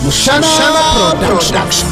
Mushana Production.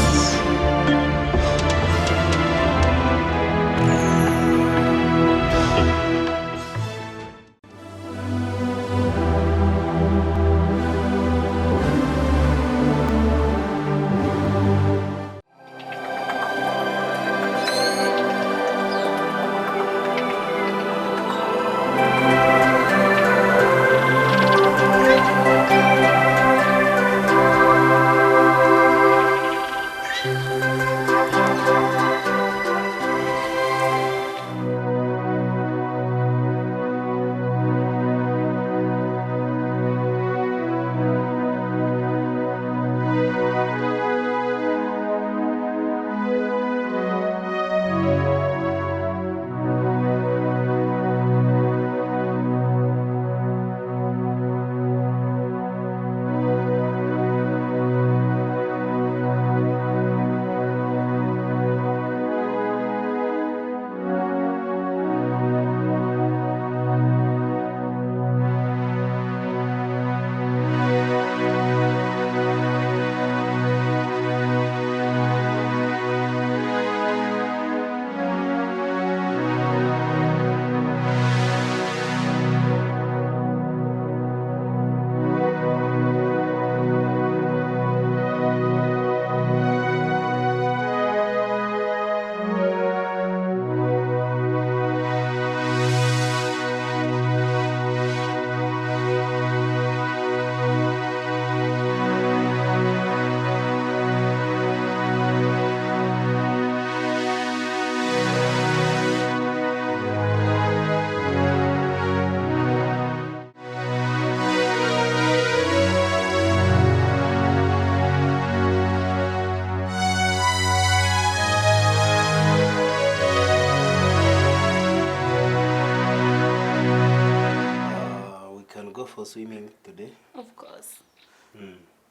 For swimming today? Of course.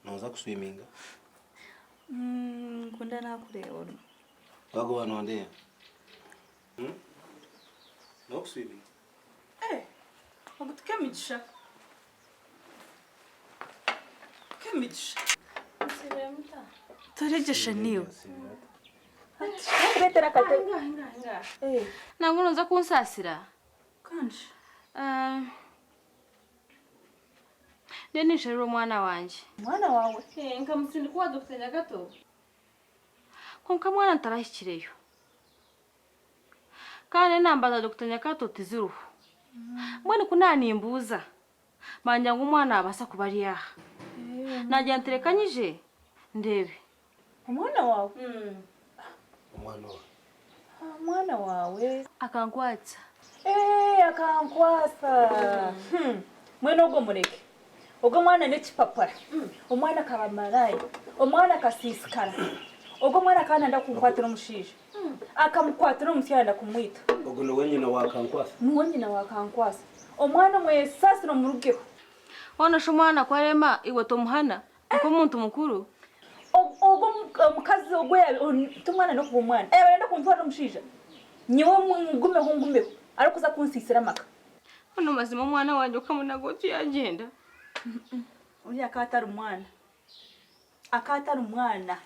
Naweza kuswimming? Kunda na kureba. Wako wanaondea? No kuswimming? Wagutuke migisha. Kemigisha. Siremta. Torejesha niyo. Betera kate. Ntabwo nza kunsasira. Kanje. Denisha rero mwana wanje. Mwana wawe? Nkamusindi kwa Dr. Nyagato. Konka mwana ntarashyikireyo. Kandi nambaza Dr. Nyagato tiziruhu. Mwene kunanimbuza. Manja ngo umwana abasa kubari yaha. Najya nterekanyije ndebe. Umwana wawe? Umwana wawe. Mwana wawe Akankwatsa. Akankwasa. Mwene ogo mureke. Ogo mwana ne kipapara. Omwana kabamarayi. Omwana kasisikara. Ogo mwana kana nda kunkwatira umushije. Akamukwatira umusyanda kumwita. Ogo no wenyina wakankwasa. Nuwenyina wakankwasa. Omwana mwe sasiro mu rugeho. Ona shumwana kwarema iwe tomuhana. Uko muntu mukuru. Ogo mukazi ogwe tumwana no kubumwana. Barenda kuntwara umushije. Nyewe ngumeho. Arikuza kunsisira maka. Ono mazima mwana wanje ukamunagoti yagenda. Uri akatari umwana. Akatari umwana.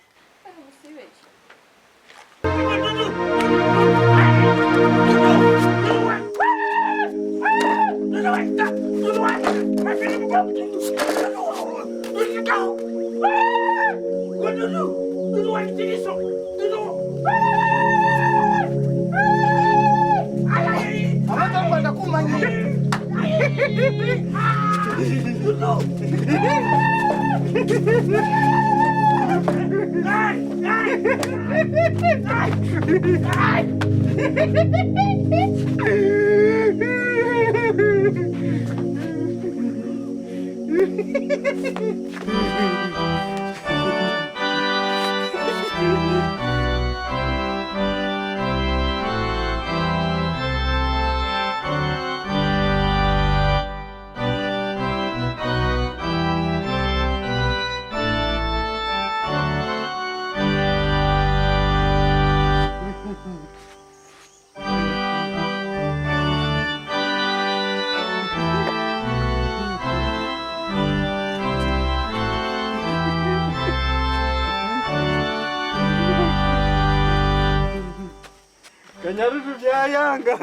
Nyaruju bya yanga.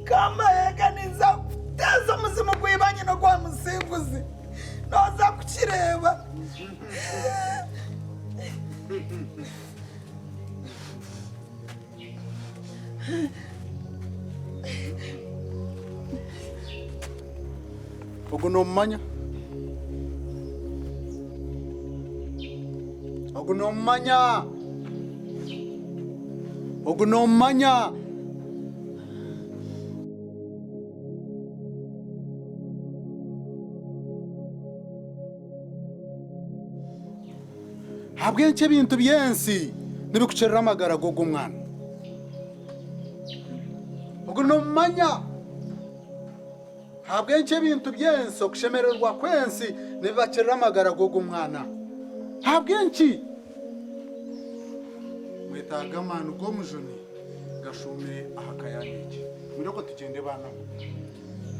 Kama yaganiza kuteza muzima gwibanye no kwa musimbuzi noza kukireba. Ogu nomanya. Ogu nomanya. Ogu nomanya. Habwenche bintu byensi nibikucerera amagara gogo mwana. Ogu nomanya. Habwenche bintu byensi okushemererwa kwensi nibacerera amagara gogo mwana. Habwenchi mwetaga manu go mujuni gashume ahakayaniki. Mureko tugende bana.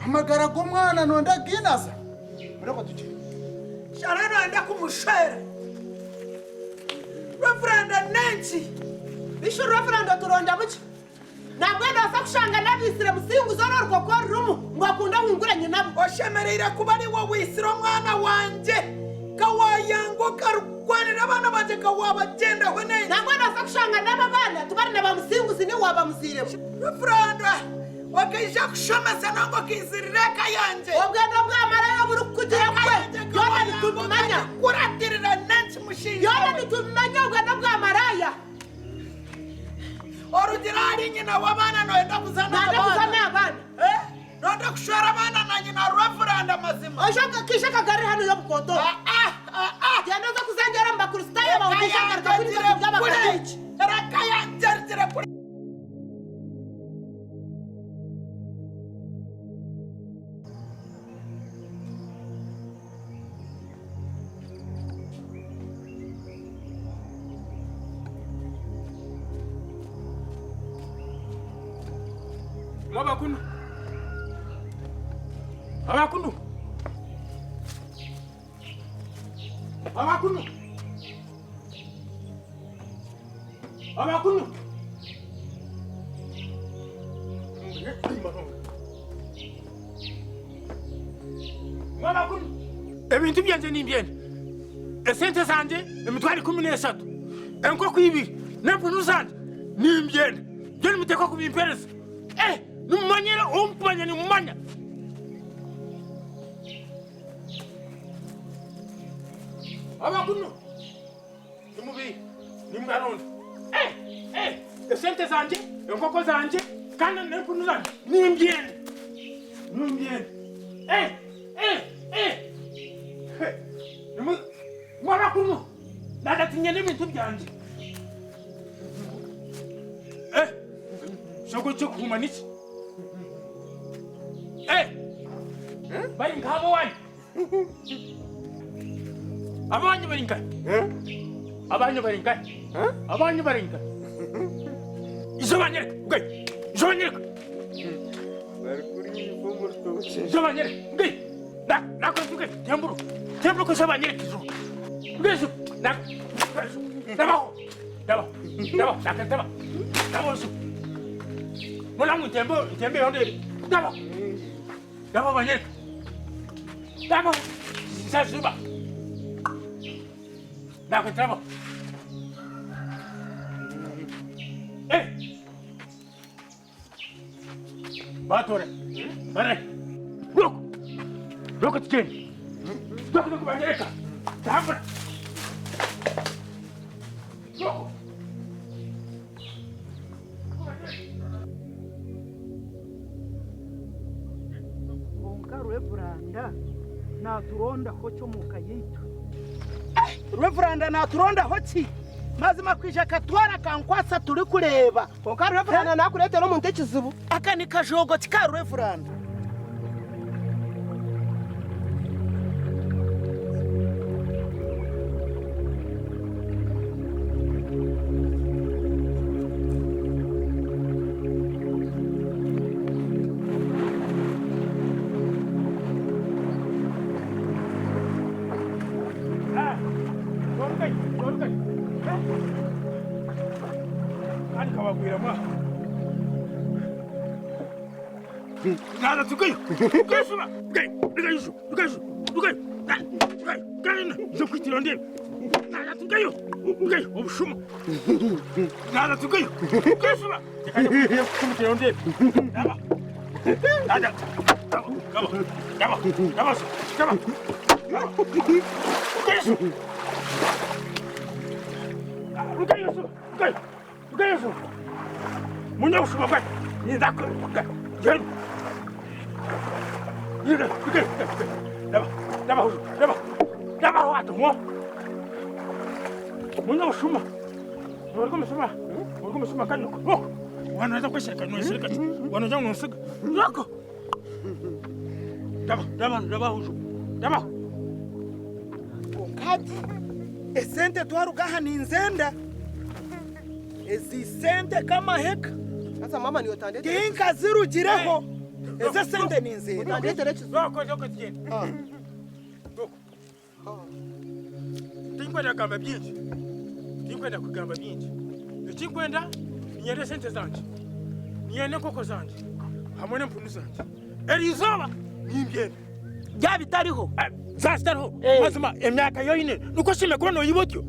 Amagara go mwana nonda ginaza. Mureko tugende. Sharano anda kumushera. Referenda nenchi. Bisho referenda turonda muchi. Nagwenda asa kushanga nabisire musingu zoro rwo kwa rumu ngakunda ngunguranye nabo. Oshemerera kubari wo wisiro mwana wanje. Kawayango karukwanira abana banje kawabagenda hone. Nagwenda asa kushanga nababana tubari naba musingu sini waba musire. Referenda wakaisha kushomesa nango kizireka yanje. Obwendo bwamara yo buri kugira kwe. Yona nitumanya kuratirira nenchi mushinga. Yona nitumanya obwendo bwamaraya. Orujirari nyina wabana noenda kuzana abana. Noenda kushwara abana na nyina referenda mazima. Oshaka kisha kagari hano yo bukoto. Yanza kuzanjara mbakuristaya bawudisha karika kuri byaba kaje. Rakaya njerjere kuri. Abakunu. Abakunu. Abakunu. Abakunu. Abakunu. Ebintu byanje nimbyene. Esente zanje emitwali 13. Enkoko ibiri n'empunu zanje nimbyene. Gye nimuteka kubimpereza. Numanyira umpanya ni mumanya. Abakunu. Nimubi. Nimgaronda. Esente zanje, enkoko zanje, kandi n'empunu zanje. Nimbyene. Nimbyene. Abakunu. Ndadatinya n'ibintu byanje. Shoko cyo kumaniki. Bari ngabo wani. Abanyu bari ngai. Abanyu bari ngai. Abanyu bari ngai. Izobanyere, ngai. Izobanyere. Bari kuri uniform rutoche. Izobanyere, ngai. Na ko tuke, temburu. Temburu ko izobanyere kizo. Ngai zo. Na. Daba. Daba. Daba, daba. Daba zo. Molangu tembe onde. Daba. Daba banyere. Daba. Sazuba. Daba traba. Batore. Bare. Look. Look at Ken. Look banyere ka. Daba. Look. Reveranda naturonda hocho muka yitu. Reveranda naturonda hochi mazima kwisha katwara kankwasa turi kureba. Konka Reveranda nakuretera mu ntekizibu. Aka ni kajogo kika Reveranda. Ani kawagwira mwa. Nada tukayo. Kashuma. Nigayushu. Kana. Zo kwitiro ndebe. Nada tukayo. Obushuma. Nada tukayo. Kashuma. Kayo kwitiro ndebe. Nada. Come. Nigayushu. Munyoshuma kwa. Nidako. Jen. Daba watu mo. Mwenye ushuma. Walikuwa msuma kanyo. Wanaweza kushika kanyo shirika. Wanaweza kunusika. Yako. Daba huju. Daba. Kati. Esente twarugaha ni nzenda. Ezi sente kama heka. Sasa mama ni utandete. Tinka zirugireho. Eze sente ni nzenda. Utandete lecho. Zoko tijeni. Tinkwenda kugamba byingi. Ekinkwenda ninyende sente zanje. Ninyende enkoko zanje. Hamwe n'empunu zanje. Eriizooba nimbyebe. Byabitariho. Zasitariho. Mazima emyaka yoine. Nuko shime kuba noyiba otyo.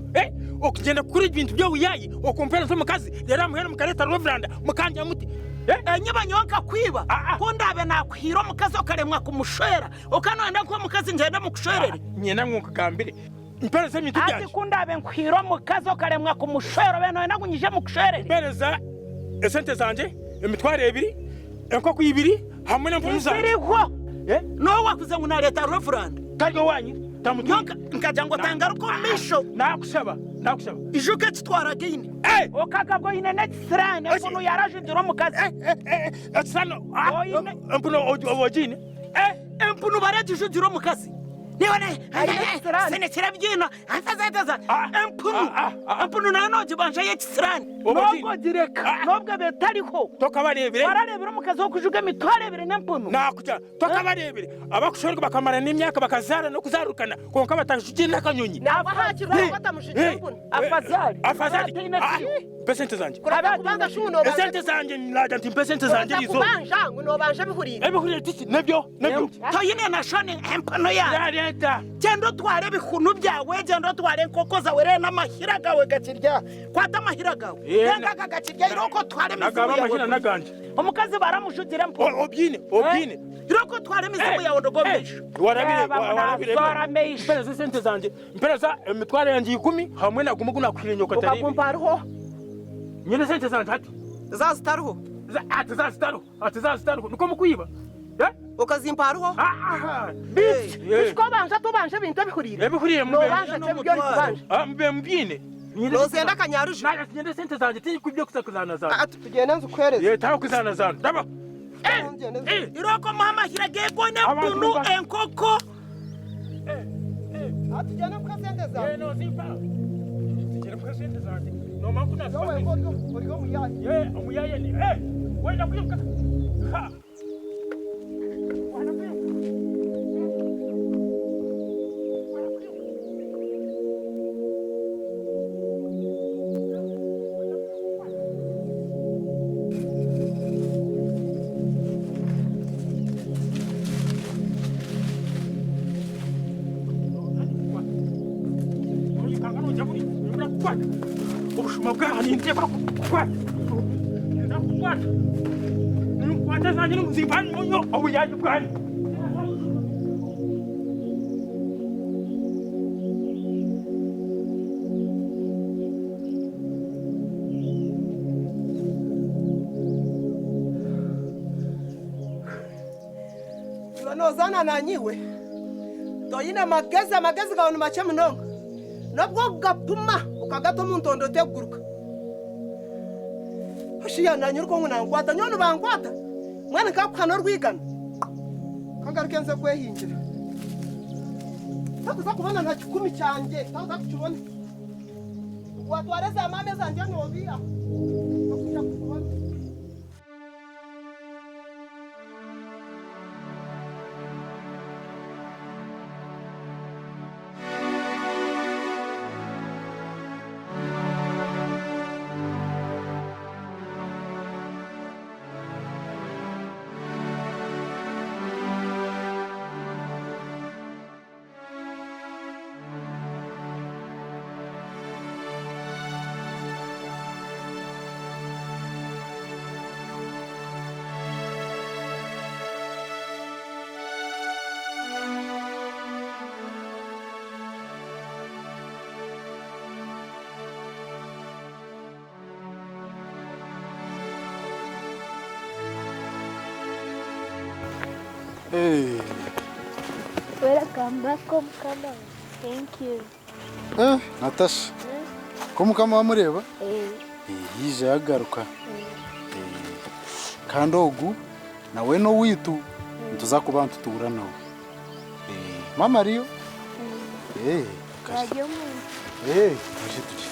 Okugenda kukora ebintu by'obuyayi okumpera z'omukazi rero amuhera mukareta Reveranda mukanja muti. Enyiba nyonka kwiba. Kundabe nakwira omukazi okaremwa kumushwera. Okanwenda ko omukazi ngenda mukushwerere. Nyenda nkukagambire. Mpereza ebintu byanje. Ati kundabe nkwira omukazi okaremwa kumushwera beno wenda kunyije mukushwerere. Mpereza esente zanje emitwaro 2 enkoko 2 hamwe n'empunu zanje. Ziriho. No wakuze ngunaleta Reveranda. Kalyo wanyu nyonka nkajango tangaruko misho. Nakusaba. Ijuka kitwara gine. Okagabwo ine netsirane empunu yarajidiro mukazi. Tsano. Empunu ojine. Empunu barajidiro mukazi. Nione sene kirabyina anfazataza empunu nano jibanje yekisirane nobwo direka nobwo betariho tokabarebere bararebera mukazi wo kujuga mitwarebere n'empunu nakuja tokabarebere abakushorwa bakamara n'imyaka bakazara no kuzarukana konka batashuje n'akanyonyi nabahakirwa batamushije empunu afazari pesente zanje kubanga shuno pesente zanje nlaja nti pesente zanje izo kubanga ngo nobanje bihuriye tiki nebyo toyine na shone empunu ya Gendo tware bihunu byawe gendo tware nkoko zawe re n'amahira gawe gakirya kwata amahira gawe yanga gakirya iroko tware mizimu yawe naganje omukazi baramushutira mpo obyine iroko tware mizimu yawe ndogomesha warabire mpereza sente zanje mpereza emitware yanjye 10 hamwe na gumu kunakwirenya ukatari ukakumpariho nyine sente zanje ati zazitariho nuko mukwiba ukazimpariho bishko banje tubanje bintu bihurire mu banje tebyo kubanje mbyine nozenda kanyaruje nagende sente zanje tini kubyo kusakuzana zanje tugenda nzukwereza taho kuzana zanje daba iroko mama hiragego n'empunu enkoko atujana kukasente zanje no zimpa tugera kukasente zanje no makuna uriho muyaye umuyaye ni wenda kwibuka Obushuma bwaha nindiye kwata ndakukwata nimkwata zanje n'umuzimbanyi munyo obuyayi bwani nozana nanyiwe toyine magezi gawe mache munonga nabwo gapuma ukagata muntondo teguruka hashiya nanyurko ngunangwata nyono bangwata mwana kakukana rwigana kangarukenze kwehingira takuza kubona nta 10 cyanjye takuza kucubona watwareza amame zanje nobira takuza kukubona Welcome back home, Mukama. Thank you. Natasha. Ko Mukama wamureba? Yije yagaruka. Kandi ogu nawe no witu tuza kuba ntutubura nawe. Mama ariyo? Kajyo mu. Kaje tuje.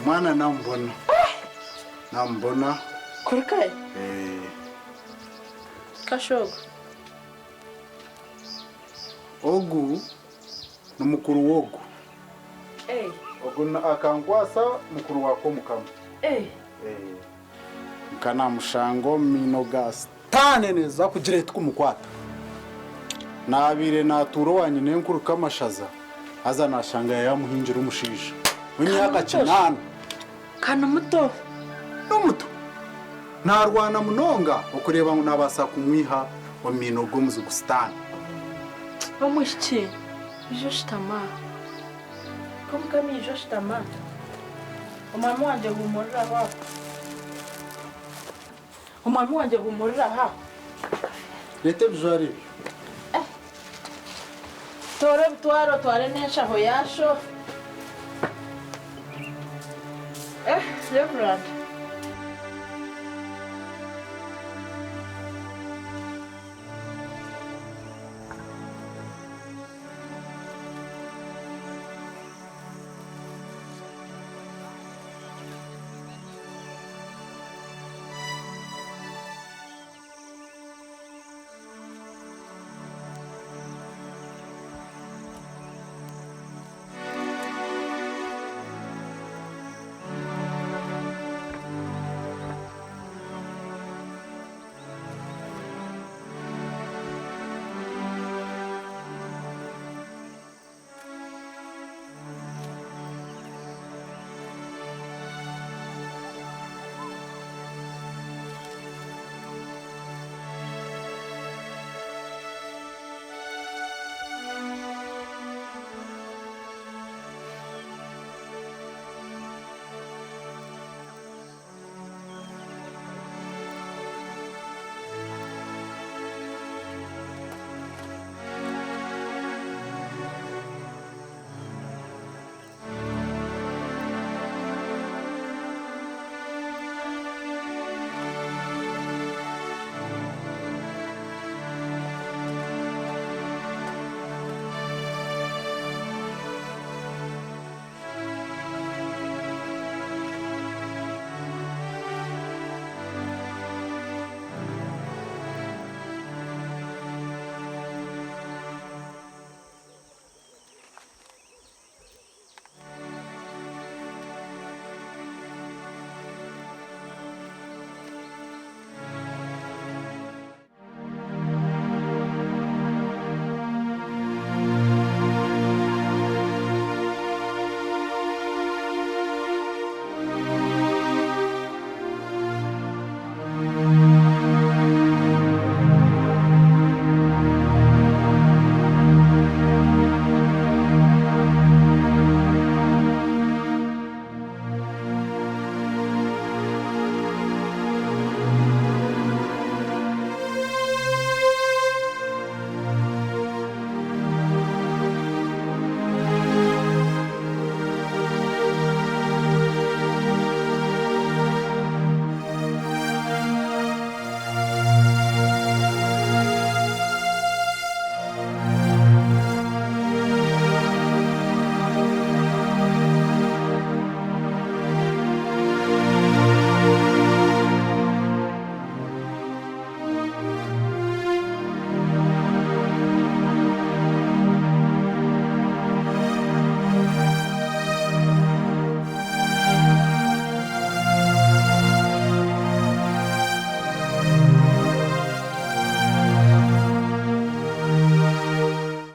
Mwana nambona Kurkai Kashogo ogu numukuru wogu ogu akangwasa mukuru wako Mukama Mukana mushango mino gastane neza kugira tukumukwata nabire naturo wanyine nkuru kamashaza aza nashanga yamuhinjira umushisha w'imyaka 9 kana muto n'umuto narwana munonga ukureba ngo nabasa kumwiha wa mino go muzugustani bamushiki Joshitama comme Camille Joshitama umwami wanje humurira ha umwami wanje humurira ha lete bjari tore bitwaro tware nesha ho yasho Reverend